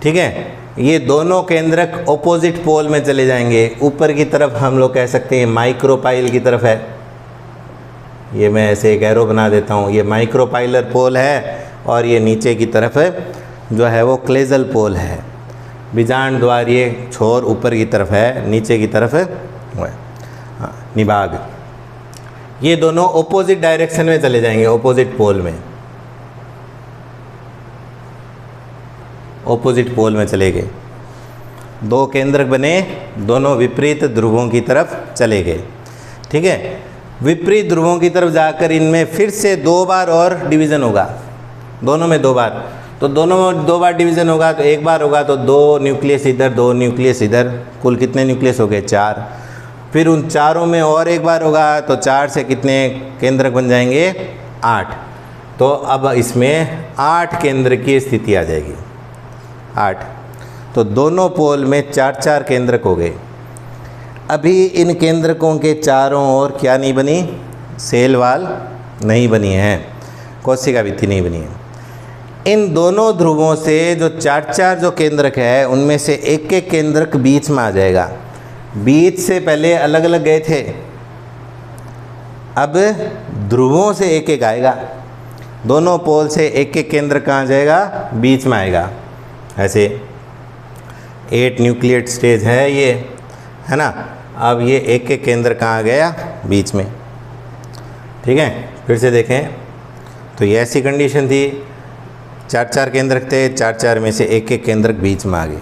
ठीक है, ये दोनों केंद्रक ऑपोजिट पोल में चले जाएंगे। ऊपर की तरफ हम लोग कह सकते हैं माइक्रोपाइल की तरफ है, ये मैं ऐसे एक एरो बना देता हूँ, ये माइक्रोपाइलर पोल है, और ये नीचे की तरफ जो है वो क्लेजल पोल है। बीजांड द्वार ये छोर ऊपर की तरफ है, नीचे की तरफ वो है निभाग। ये दोनों ऑपोजिट डायरेक्शन में चले जाएंगे, ऑपोजिट पोल में, ऑपोजिट पोल में चले गए। दो केंद्रक बने, दोनों विपरीत ध्रुवों की तरफ चले गए। ठीक है, विपरीत ध्रुवों की तरफ जाकर इनमें फिर से 2 बार और डिवीज़न होगा, दोनों में 2 बार। तो दोनों में 2 बार डिवीज़न होगा तो 1 बार होगा तो 2 न्यूक्लियस इधर, 2 न्यूक्लियस इधर, कुल कितने न्यूक्लियस हो गए? 4। फिर उन चारों में और 1 बार होगा तो 4 से कितने केंद्रक बन जाएंगे? 8। तो अब इसमें 8 केंद्र की स्थिति आ जाएगी, 8। तो दोनों पोल में 4-4 केंद्रक हो गए। अभी इन केंद्रकों के चारों ओर क्या नहीं बनी? सेल वाल नहीं बनी है, कोशिका भित्ति नहीं बनी है। इन दोनों ध्रुवों से जो 4-4 जो केंद्रक है उनमें से एक एक केंद्रक बीच में आ जाएगा। बीच से पहले अलग अलग गए थे, अब ध्रुवों से एक एक आएगा। दोनों पोल से एक एक केंद्र कहाँ जाएगा? बीच में आएगा। ऐसे 8 न्यूक्लियेट स्टेज है ये, है ना। अब ये एक एक केंद्र कहाँ गया? बीच में। ठीक है, फिर से देखें तो ये ऐसी कंडीशन थी, 4-4 केंद्रक थे, 4-4 में से एक एक केंद्रक बीच में आ गए।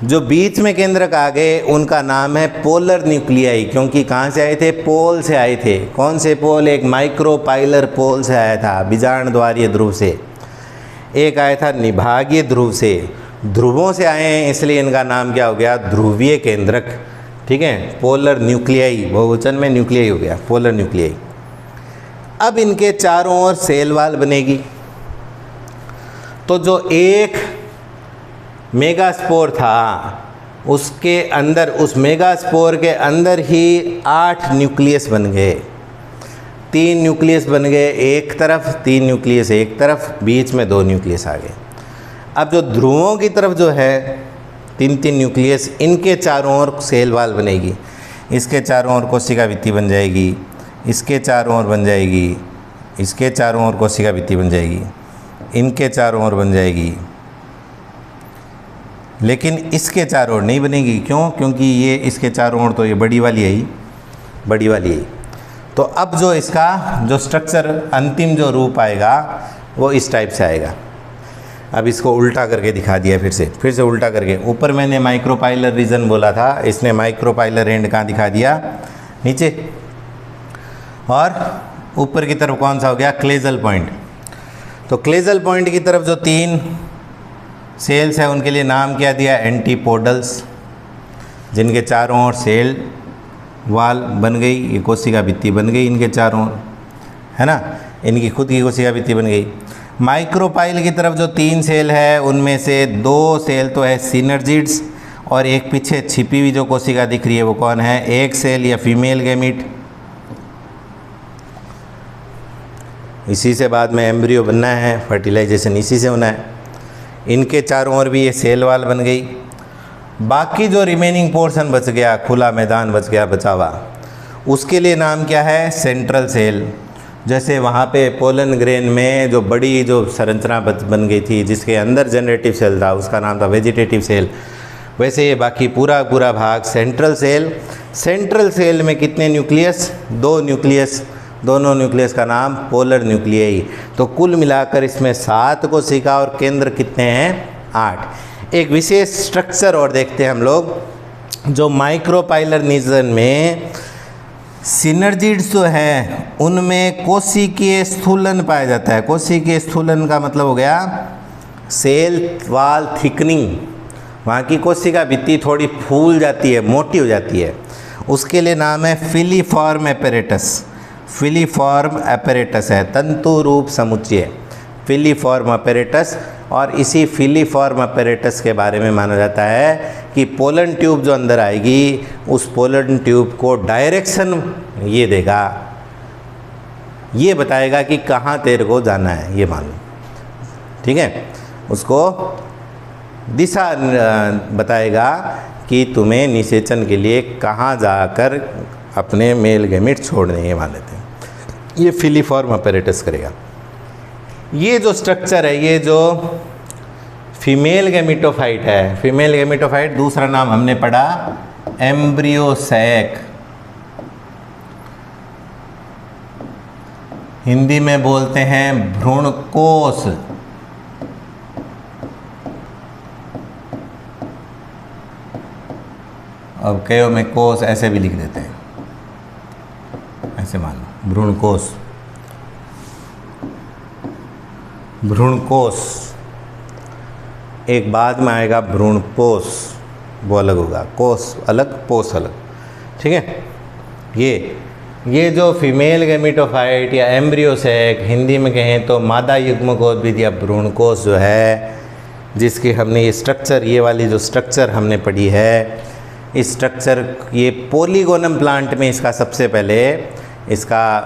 जो बीच में केंद्रक आ गए उनका नाम है पोलर न्यूक्लियाई, क्योंकि कहाँ से आए थे? पोल से आए थे। कौन से पोल? एक माइक्रोपाइलर पोल से आया था, बीजांड द्वारीय ध्रुव से। एक आया था निभागीय ध्रुव से। ध्रुवों से आए हैं इसलिए इनका नाम क्या हो गया? ध्रुवीय केंद्रक। ठीक है, पोलर न्यूक्लियाई, बहुवचन में न्यूक्लियाई हो गया, पोलर न्यूक्लियाई। अब इनके चारों ओर सेल वाल बनेगी। तो जो एक मेगास्पोर था उसके अंदर, उस मेगास्पोर के अंदर ही 8 न्यूक्लियस बन गए। 3 न्यूक्लियस बन गए एक तरफ, 3 न्यूक्लियस एक तरफ, बीच में 2 न्यूक्लियस आ गए। अब जो ध्रुवों की तरफ जो है 3-3 न्यूक्लियस, इनके चारों ओर सेल वाल बनेगी। इसके चारों ओर कोशिका भित्ति बन जाएगी, इसके चारों ओर बन जाएगी, इसके चारों ओर कोशिका भित्ति बन जाएगी, इनके चारों ओर बन जाएगी, लेकिन इसके चारों ओर नहीं बनेगी। क्यों? क्योंकि ये इसके चारों ओर तो ये बड़ी वाली है ही, बड़ी वाली है। तो अब जो इसका जो स्ट्रक्चर, अंतिम जो रूप आएगा वो इस टाइप से आएगा। अब इसको उल्टा करके दिखा दिया, फिर से उल्टा करके। ऊपर मैंने माइक्रोपाइलर रीजन बोला था, इसने माइक्रोपाइलर एंड कहाँ दिखा दिया? नीचे। और ऊपर की तरफ कौन सा हो गया? क्लेजल पॉइंट। तो क्लेजल पॉइंट की तरफ जो 3 सेल्स है उनके लिए नाम क्या दिया? एंटीपोडल्स, जिनके चारों ओर सेल वाल बन गई, ये कोशिका भित्ति बन गई इनके चारों ओर, है ना। इनकी खुद की कोशिका भित्ति बन गई। माइक्रोपाइल की तरफ जो 3 सेल है उनमें से 2 सेल तो है सिनर्जिड्स, और एक पीछे छिपी हुई जो कोशिका दिख रही है वो कौन है? एक सेल या फीमेल गैमीट। इसी से बाद में एम्ब्रियो बनना है, फर्टिलाइजेशन इसी से होना है। इनके चारों ओर भी ये सेल वाल बन गई। बाकी जो रिमेनिंग पोर्शन बच गया, खुला मैदान बच गया, बचा हुआ, उसके लिए नाम क्या है? Central cell. जैसे वहाँ पे पोलन ग्रेन में जो बड़ी जो संरचना बन गई थी जिसके अंदर जनरेटिव सेल था उसका नाम था वेजिटेटिव सेल, वैसे ये बाकी पूरा भाग सेंट्रल सेल। सेंट्रल सेल में कितने न्यूक्लियस? 2 न्यूक्लियस, दोनों न्यूक्लियस का नाम पोलर न्यूक्लियाई। तो कुल मिलाकर इसमें 7 कोशिका और केंद्र कितने हैं? 8। एक विशेष स्ट्रक्चर और देखते हैं हम लोग, जो माइक्रोपाइलर रीजन में सिनर्जिड्स जो हैं उनमें कोशिकीय स्थूलन पाया जाता है। कोशिकीय स्थूलन का मतलब हो गया सेल वाल थिकनिंग, वहाँ की कोशिका भित्ति थोड़ी फूल जाती है, मोटी हो जाती है, उसके लिए नाम है फिलीफॉर्म एपेरेटस। फिलीफॉर्म एपेरेटस है, तंतु रूप समुच्चय, फिलीफॉर्म एपेरेटस। और इसी फिलीफॉर्म एपेरेटस के बारे में माना जाता है कि पोलन ट्यूब जो अंदर आएगी उस पोलन ट्यूब को डायरेक्शन ये देगा, ये बताएगा कि कहाँ तेरे को जाना है, ये मान लो। ठीक है, उसको दिशा बताएगा कि तुम्हें निषेचन के लिए कहाँ जाकर अपने मेल गैमीट छोड़ने, ये मान लेते हैं। ये फिलीफॉर्म एपेरेटस करेगा। ये जो स्ट्रक्चर है, ये जो फीमेल गैमीटोफाइट है, फीमेल गैमीटोफाइट दूसरा नाम हमने पढ़ा एम्ब्रियोसैक, हिंदी में बोलते हैं भ्रूणकोश। अब कयो में कोष ऐसे भी लिख देते हैं, ऐसे मान लो भ्रूणकोष, भ्रूणकोष एक बाद में आएगा भ्रूणपोष, वो अलग होगा, कोष अलग पोष अलग, ठीक है। ये जो फीमेल गैमेटोफाइट या एम्ब्रियो सैक, हिंदी में कहें तो मादा युग्मकोद्भिद या भ्रूणकोष जो है, जिसकी हमने ये स्ट्रक्चर, ये वाली जो स्ट्रक्चर हमने पढ़ी है, इस स्ट्रक्चर ये पोलीगोनम प्लांट में इसका सबसे पहले इसका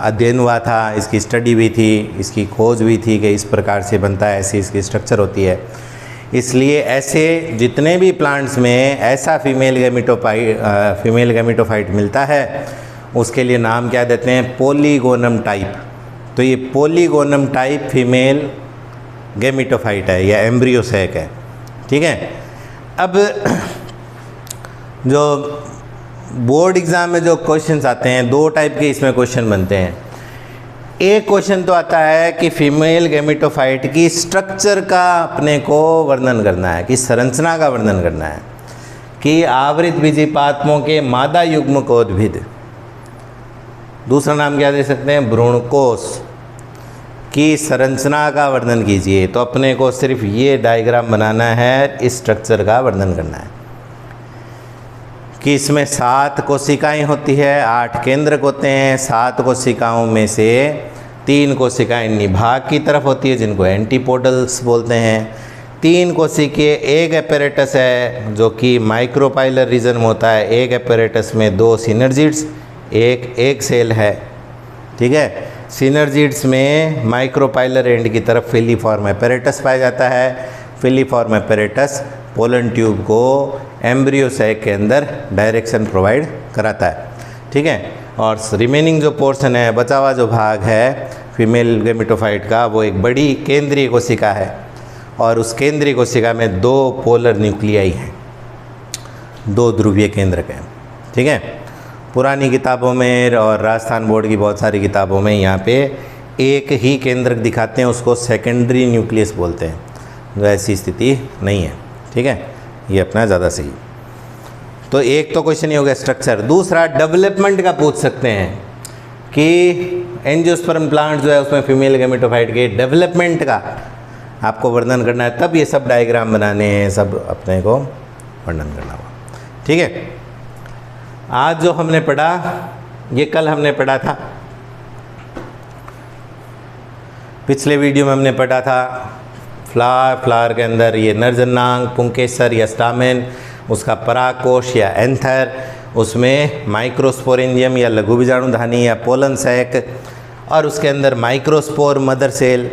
अध्ययन हुआ था, इसकी स्टडी भी थी, इसकी खोज भी थी कि इस प्रकार से बनता है, ऐसी इसकी स्ट्रक्चर होती है। इसलिए ऐसे जितने भी प्लांट्स में ऐसा फीमेल गैमेटोफाइट मिलता है उसके लिए नाम क्या देते हैं, पोलीगोनम टाइप। तो ये पोलीगोनम टाइप फीमेल गैमेटोफाइट है या एम्ब्रियो सैक है, ठीक है। अब जो बोर्ड एग्ज़ाम में जो क्वेश्चंस आते हैं, दो टाइप के इसमें क्वेश्चन बनते हैं। एक क्वेश्चन तो आता है कि फीमेल गैमेटोफाइट की स्ट्रक्चर का अपने को वर्णन करना है, कि संरचना का वर्णन करना है, कि आवृत बीजीपात्मों के मादा युग्मकोद्भिद, दूसरा नाम क्या दे सकते हैं, भ्रूणकोष की संरचना का वर्णन कीजिए। तो अपने को सिर्फ ये डायग्राम बनाना है, इस स्ट्रक्चर का वर्णन करना है कि इसमें 7 कोशिकाएं होती है, 8 केंद्रक होते हैं। 7 कोशिकाओं में से 3 कोशिकाएं निभाग की तरफ होती है जिनको एंटीपोडल्स बोलते हैं। 3 कोशिकीय एक एपेरेटस है जो कि माइक्रोपाइलर रीजन में होता है। एक एपेरेटस में 2 सिनर्जिड्स, एक सेल है, ठीक है। सिनर्जिड्स में माइक्रोपाइलर एंड की तरफ फिलीफॉर्म एपेरेटस पाया जाता है। फिलीफॉर्म एपेरेटस पोलन ट्यूब को एम्ब्रियो सैक के अंदर डायरेक्शन प्रोवाइड कराता है, ठीक है। और रिमेनिंग जो पोर्शन है, बचा हुआ जो भाग है फीमेल गैमेटोफाइट का, वो एक बड़ी केंद्रीय कोशिका है और उस केंद्रीय कोशिका में 2 पोलर न्यूक्लियाई हैं, 2 ध्रुवीय केंद्रक हैं, ठीक है। पुरानी किताबों में और राजस्थान बोर्ड की बहुत सारी किताबों में यहाँ पे एक ही केंद्रक दिखाते हैं, उसको सेकेंडरी न्यूक्लियस बोलते हैं, जो ऐसी स्थिति नहीं है, ठीक है। ये अपना ज़्यादा सही। तो एक तो क्वेश्चन ये हो गया स्ट्रक्चर। दूसरा डेवलपमेंट का पूछ सकते हैं कि एंजियोस्पर्म प्लांट जो है उसमें फीमेल गैमेटोफाइट के डेवलपमेंट का आपको वर्णन करना है, तब ये सब डायग्राम बनाने हैं, सब अपने को वर्णन करना होगा, ठीक है। आज जो हमने पढ़ा ये कल हमने पढ़ा था, पिछले वीडियो में हमने पढ़ा था फ्लावर के अंदर ये नरजनांग, पुंकेसर या स्टामेन, उसका परागकोश या एंथर, उसमें माइक्रोस्पोरेंजियम या लघु बीजाणुधानी या पोलन सैक, और उसके अंदर माइक्रोस्पोर मदर सेल,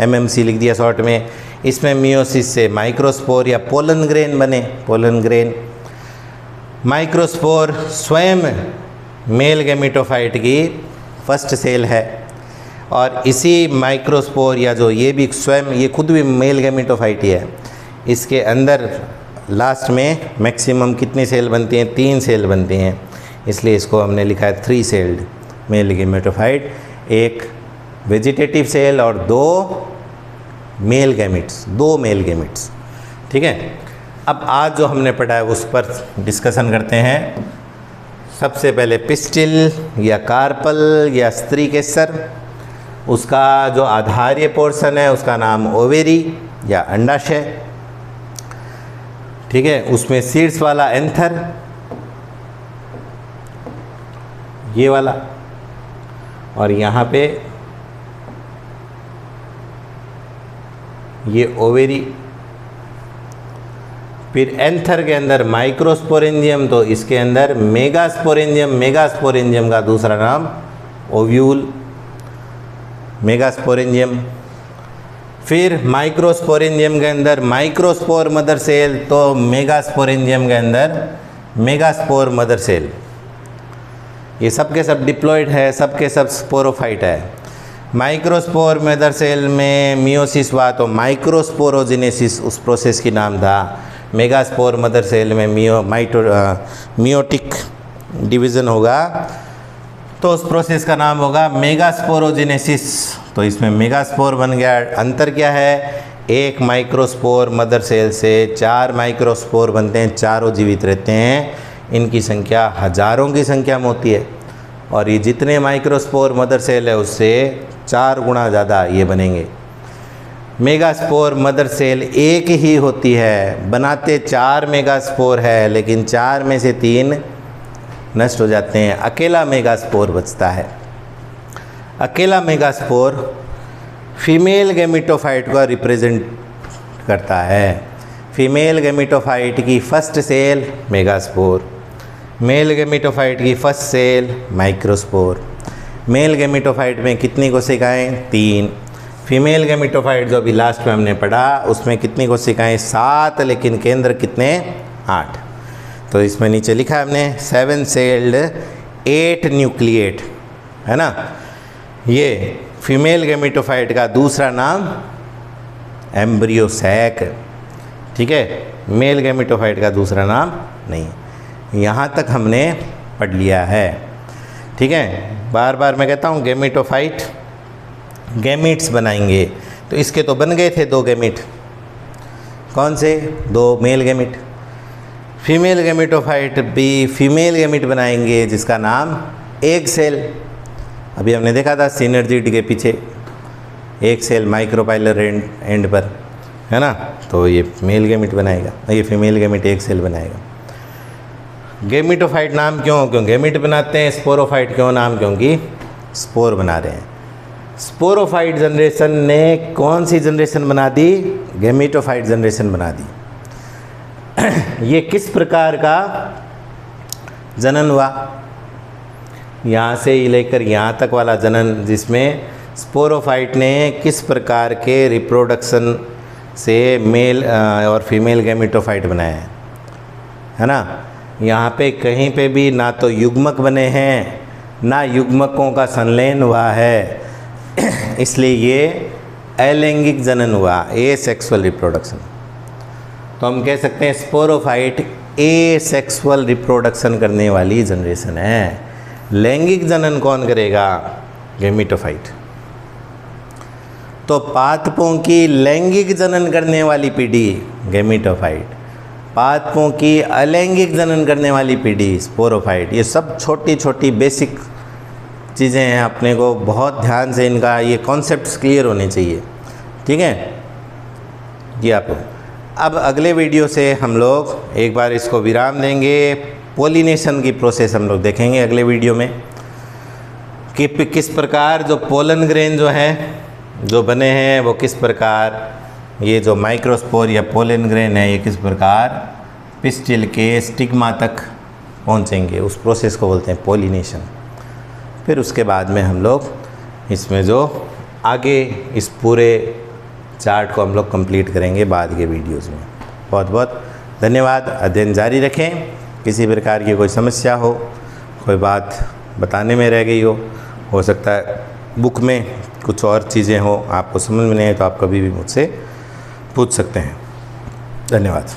एमएमसी लिख दिया शॉर्ट में। इसमें मियोसिस से माइक्रोस्पोर या पोलन ग्रेन बने, पोलन ग्रेन। माइक्रोस्पोर स्वयं मेल गैमेटोफाइट की फर्स्ट सेल है और इसी माइक्रोस्पोर या जो ये भी स्वयं, ये खुद भी मेल गैमेटोफाइट ही है, इसके अंदर लास्ट में मैक्सिमम कितनी सेल बनती हैं, 3 सेल बनती हैं, इसलिए इसको हमने लिखा है 3 सेल्ड मेल गैमेटोफाइट, एक वेजिटेटिव सेल और 2 मेल गैमेट्स, ठीक है। अब आज जो हमने पढ़ा है उस पर डिस्कशन करते हैं। सबसे पहले पिस्टिल या कार्पल या स्त्री केसर, उसका जो आधार्य पोर्शन है उसका नाम ओवेरी या अंडाशय, ठीक है। उसमें सीड्स वाला एंथर, ये वाला, और यहाँ पे ये ओवेरी। फिर एंथर के अंदर माइक्रोस्पोरेंजियम, तो इसके अंदर मेगास्पोरेंजियम का दूसरा नाम ओव्यूल, मेगास्पोरेंजियम। फिर माइक्रोस्पोरेंजियम के अंदर माइक्रोस्पोर मदर सेल, तो मेगास्पोरेंजियम के अंदर मेगास्पोर मदर सेल। ये सब के सब डिप्लॉयड है, सब के सब स्पोरोफाइट है। माइक्रोस्पोर मदर सेल में मियोसिस हुआ तो माइक्रोस्पोरोजेनेसिस उस प्रोसेस की नाम था। मेगास्पोर मदर सेल में मियोटिक डिवीज़न होगा तो उस प्रोसेस का नाम होगा मेगास्पोरोजेनेसिस। तो इसमें मेगास्पोर बन गया। अंतर क्या है एक माइक्रोस्पोर मदर सेल से 4 माइक्रोस्पोर बनते हैं, चारों जीवित रहते हैं। इनकी संख्या हज़ारों की संख्या में होती है और ये जितने माइक्रोस्पोर मदर सेल है उससे 4 गुना ज़्यादा ये बनेंगे। मेगास्पोर मदर सेल एक ही होती है, बनाते 4 मेगास्पोर है, लेकिन 4 में से 3 नष्ट हो जाते हैं, अकेला मेगास्पोर बचता है। अकेला मेगास्पोर फीमेल गैमेटोफाइट को रिप्रेजेंट करता है। फीमेल गैमेटोफाइट की first cell megaspore, male gametophyte की first cell microspore. Male gametophyte में कितनी कोशिकाएं? 3। फीमेल गैमेटोफाइट जो अभी लास्ट में हमने पढ़ा उसमें कितनी कोशिकाएं? 7, लेकिन केंद्र कितने? 8। तो इसमें नीचे लिखा है हमने 7 सेल्ड 8 न्यूक्लिएट, है ना। ये फीमेल गैमेटोफाइट का दूसरा नाम एम्ब्रियो सैक, ठीक है। मेल गैमेटोफाइट का दूसरा नाम नहीं। यहाँ तक हमने पढ़ लिया है, ठीक है। बार बार मैं कहता हूँ गैमेटोफाइट गैमीट्स बनाएंगे, तो इसके तो बन गए थे 2 गैमीट। कौन से? 2 मेल गैमीट। फीमेल गैमेटोफाइट भी फीमेल गैमीट बनाएंगे जिसका नाम एग सेल। अभी हमने देखा था सिनर्जिड के पीछे एक सेल माइक्रोपाइलर एंड पर, है ना। तो ये मेल गैमीट बनाएगा, ये फीमेल गैमीट एक सेल बनाएगा। गैमेटोफाइट नाम क्यों? क्यों गैमीट बनाते हैं। स्पोरोफाइट क्यों नाम? क्योंकि स्पोर बना रहे हैं। स्पोरोफाइट जनरेशन ने कौन सी जनरेशन बना दी? गैमेटोफाइट जनरेशन बना दी। ये किस प्रकार का जनन हुआ? यहाँ से लेकर यहाँ तक वाला जनन, जिसमें स्पोरोफाइट ने किस प्रकार के रिप्रोडक्शन से मेल और फीमेल गैमेटोफाइट बनाया है ना। यहाँ पे कहीं पे भी ना तो युग्मक बने हैं ना युग्मकों का संलयन हुआ है, इसलिए ये अलैंगिक जनन हुआ, एसेक्सुअल रिप्रोडक्शन। तो हम कह सकते हैं स्पोरोफाइट एसेक्सुअल रिप्रोडक्शन करने वाली जनरेशन है। लैंगिक जनन कौन करेगा? गैमेटोफाइट। तो पादपों की लैंगिक जनन करने वाली पीढ़ी गैमेटोफाइट, पादपों की अलैंगिक जनन करने वाली पीढ़ी स्पोरोफाइट। ये सब छोटी छोटी बेसिक चीज़ें हैं, अपने को बहुत ध्यान से इनका ये कॉन्सेप्ट्स क्लियर होने चाहिए, ठीक है जी। आपको अब अगले वीडियो से हम लोग एक बार इसको विराम देंगे। पोलिनेशन की प्रोसेस हम लोग देखेंगे अगले वीडियो में कि किस प्रकार जो पोलन ग्रेन जो हैं जो बने हैं वो किस प्रकार, ये जो माइक्रोस्पोर या पोलन ग्रेन है ये किस प्रकार पिस्टिल के स्टिग्मा तक पहुंचेंगे। उस प्रोसेस को बोलते हैं पोलिनेशन। फिर उसके बाद में हम लोग इसमें जो आगे इस पूरे चार्ट को हम लोग कंप्लीट करेंगे बाद के वीडियोज़ में। बहुत बहुत धन्यवाद। अध्ययन जारी रखें। किसी प्रकार की कोई समस्या हो, कोई बात बताने में रह गई हो सकता है बुक में कुछ और चीज़ें हो आपको समझ में नहीं आए, तो आप कभी भी मुझसे पूछ सकते हैं। धन्यवाद।